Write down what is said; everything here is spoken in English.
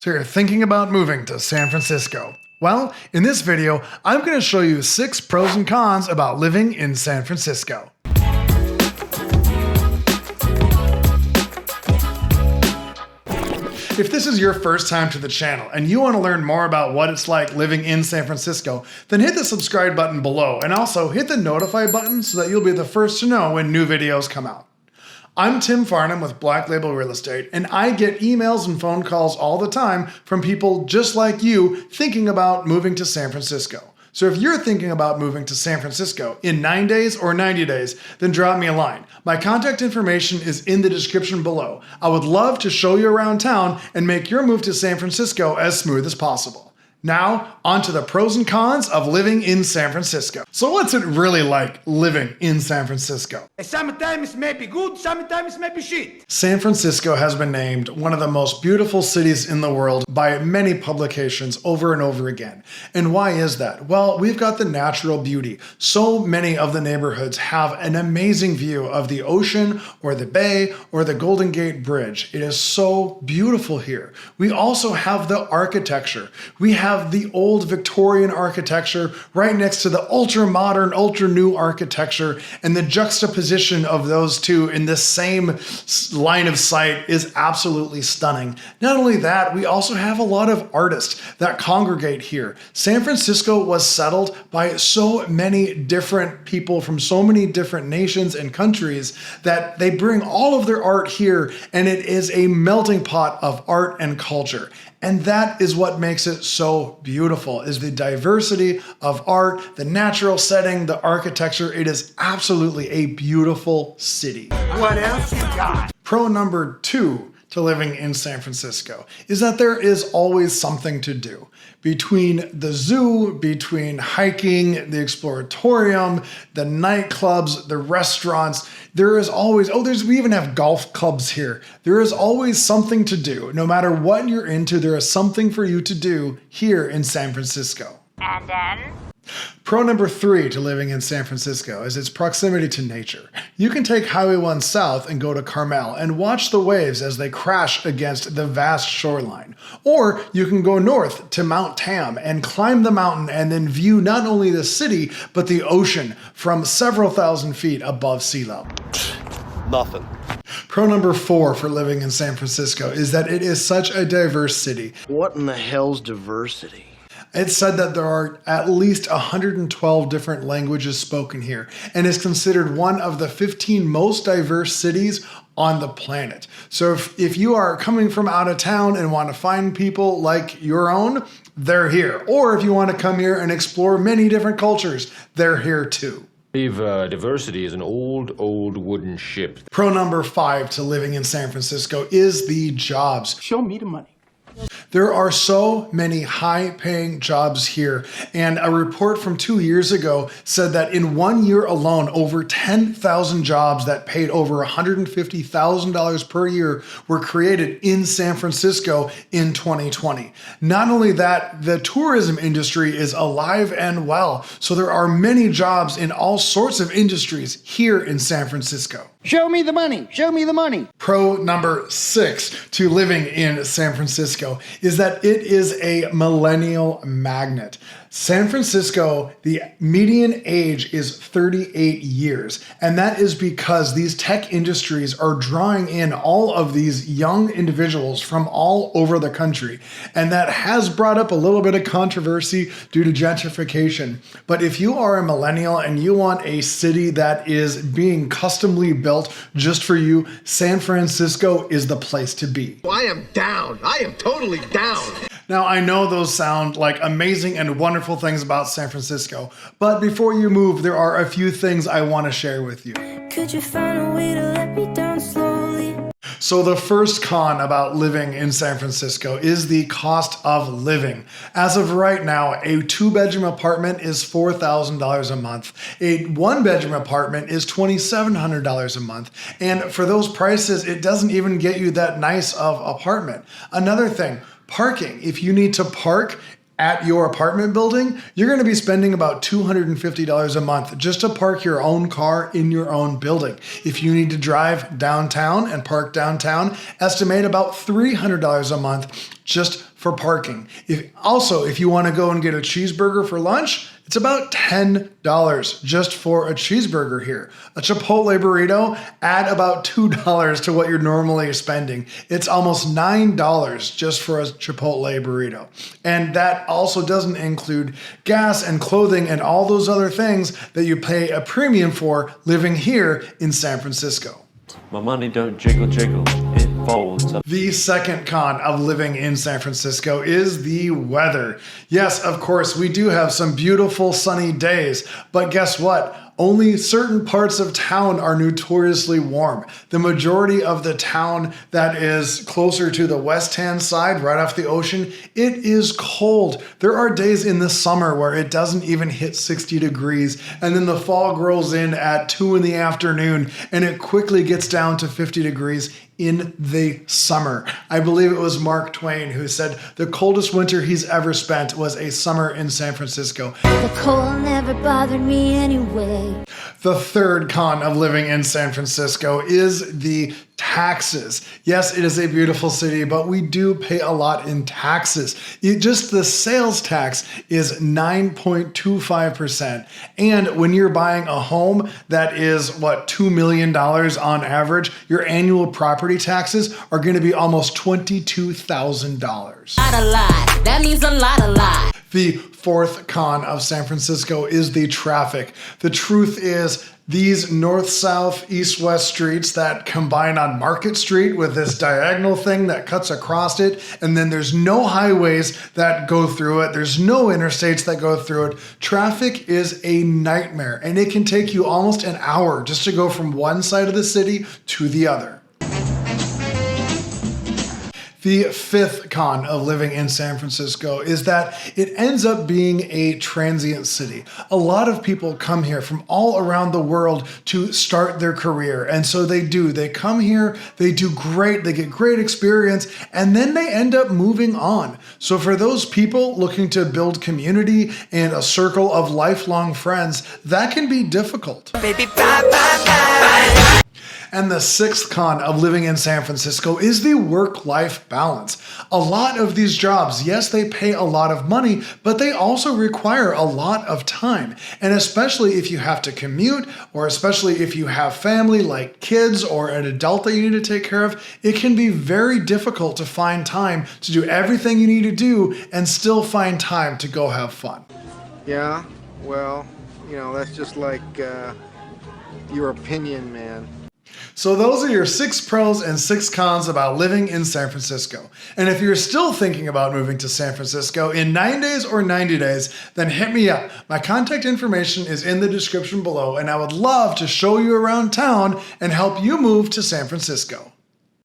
So you're thinking about moving to San Francisco. Well, in this video, I'm going to show you 6 pros and cons about living in San Francisco. If this is your first time to the channel and you want to learn more about what it's like living in San Francisco, then hit the subscribe button below and also hit the notify button so that you'll be the first to know when new videos come out. I'm Tim Farnham with Black Label Real Estate, and I get emails and phone calls all the time from people just like you thinking about moving to San Francisco. So if you're thinking about moving to San Francisco in 9 days or 90 days, then drop me a line. My contact information is in the description below. I would love to show you around town and make your move to San Francisco as smooth as possible. Now, on to the pros and cons of living in San Francisco. So what's it really like living in San Francisco? Sometimes it may be good, sometimes it may be shit. San Francisco has been named one of the most beautiful cities in the world by many publications over and over again. And why is that? Well, we've got the natural beauty. So many of the neighborhoods have an amazing view of the ocean or the bay or the Golden Gate Bridge. It is so beautiful here. We also have the architecture. We have the old Victorian architecture right next to the ultra modern, ultra new architecture, and the juxtaposition of those two in the same line of sight is absolutely stunning. Not only that, we also have a lot of artists that congregate here. San Francisco was settled by so many different people from so many different nations and countries that they bring all of their art here, and it is a melting pot of art and culture. And that is what makes it so beautiful, is the diversity of art, the natural setting, the architecture. It is absolutely a beautiful city. What else you got? Pro number 2 to living in San Francisco is that there is always something to do. Between the zoo, between hiking, the exploratorium, the nightclubs, the restaurants, there is always, we even have golf clubs here. There is always something to do. No matter what you're into, there is something for you to do here in San Francisco. And then? Pro number 3 to living in San Francisco is its proximity to nature. You can take Highway 1 south and go to Carmel and watch the waves as they crash against the vast shoreline. Or you can go north to Mount Tam and climb the mountain and then view not only the city, but the ocean from several thousand feet above sea level. Nothing. Pro number 4 for living in San Francisco is that it is such a diverse city. What in the hell's diversity? It's said that there are at least 112 different languages spoken here and is considered one of the 15 most diverse cities on the planet. So if you are coming from out of town and want to find people like your own, they're here. Or if you want to come here and explore many different cultures, they're here too. Diversity is an old wooden ship. Pro number 5 to living in San Francisco is the jobs. Show me the money. There are so many high-paying jobs here, and a report from 2 years ago said that in 1 year alone, over 10,000 jobs that paid over $150,000 per year were created in San Francisco in 2020. Not only that, the tourism industry is alive and well, so there are many jobs in all sorts of industries here in San Francisco. Show me the money. Show me the money. Pro number 6 to living in San Francisco is that it is a millennial magnet. San Francisco, the median age is 38 years, and that is because these tech industries are drawing in all of these young individuals from all over the country, and that has brought up a little bit of controversy due to gentrification. But if you are a millennial and you want a city that is being customly built just for you, San Francisco is the place to be. I am down. I am totally down. Now, I know those sound like amazing and wonderful things about San Francisco, but before you move, there are a few things I want to share with you. Could you find a way to let me down slowly? So the first con about living in San Francisco is the cost of living. As of right now, a 2-bedroom apartment is $4,000 a month. A 1-bedroom apartment is $2,700 a month. And for those prices, it doesn't even get you that nice of apartment. Another thing, parking. If you need to park at your apartment building, you're going to be spending about $250 a month just to park your own car in your own building. If you need to drive downtown and park downtown, estimate about $300 a month just for parking. If you want to go and get a cheeseburger for lunch, it's about $10 just for a cheeseburger here. A Chipotle burrito, add about $2 to what you're normally spending. It's almost $9 just for a Chipotle burrito. And that also doesn't include gas and clothing and all those other things that you pay a premium for living here in San Francisco. My money don't jiggle jiggle, it folds. The second con of living in San Francisco is the weather. Yes, of course, we do have some beautiful sunny days, but guess what? Only certain parts of town are notoriously warm. The majority of the town that is closer to the west-hand side, right off the ocean, it is cold. There are days in the summer where it doesn't even hit 60 degrees, and then the fog rolls in at 2 in the afternoon, and it quickly gets down to 50 degrees in the summer. I believe it was Mark Twain who said the coldest winter he's ever spent was a summer in San Francisco. The cold never bothered me anyway. The third con of living in San Francisco is the taxes. Yes, it is a beautiful city, but we do pay a lot in taxes. Just the sales tax is 9.25%. And when you're buying a home that is, $2 million on average, your annual property taxes are going to be almost $22,000. Not a lot. That means a lot. The fourth con of San Francisco is the traffic. The truth is, these north, south, east, west streets that combine on Market Street with this diagonal thing that cuts across it, and then there's no highways that go through it, there's no interstates that go through it. Traffic is a nightmare, and it can take you almost an hour just to go from one side of the city to the other. The fifth con of living in San Francisco is that it ends up being a transient city. A lot of people come here from all around the world to start their career. And so they do. They come here, they do great, they get great experience, and then they end up moving on. So for those people looking to build community and a circle of lifelong friends, that can be difficult. Baby, bye, bye, bye. And the sixth con of living in San Francisco is the work-life balance. A lot of these jobs, yes, they pay a lot of money, but they also require a lot of time. And especially if you have to commute, or especially if you have family like kids or an adult that you need to take care of, it can be very difficult to find time to do everything you need to do and still find time to go have fun. Yeah, well, that's just like your opinion, man. So those are your 6 pros and 6 cons about living in San Francisco. And if you're still thinking about moving to San Francisco in 9 days or 90 days, then hit me up. My contact information is in the description below, and I would love to show you around town and help you move to San Francisco.